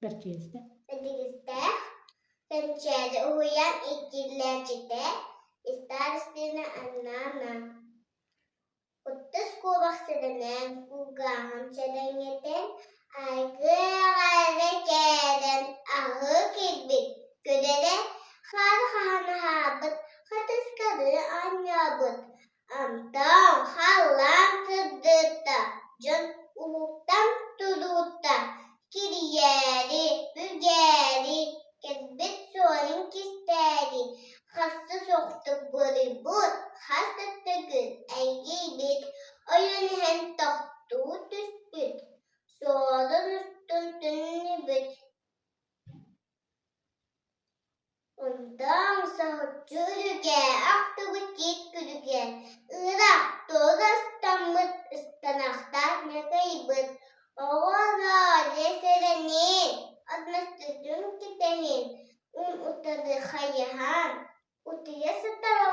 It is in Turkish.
Berçezde. Bedigizde. Pençede uyan ikirlercide. İster anana. Kuttus kubak sedenen. Kugaham sedengeten. Aygı gayre keden. Ahı kilbit. Gödere. Kar kahana habit. Katis kadını anyabut. Amtam hallam sıddıtta. Can uluktan tulutta. Kiriyeri, bügeri. Kezbet soğanın kisteri. Hasta soktuk buribut. Hasta tıgıl eygibit. Oyun hem tohtu tüspüt. Soğudun üstün tünnübüt. Ondan sahut çürüge. Aktı bıçit külüge. Irak doğrastamıt ıstanakta ne kaybıt. Oğala leserenin. Admastırdım kitehin. Un utadı hayyahan. Utuya satar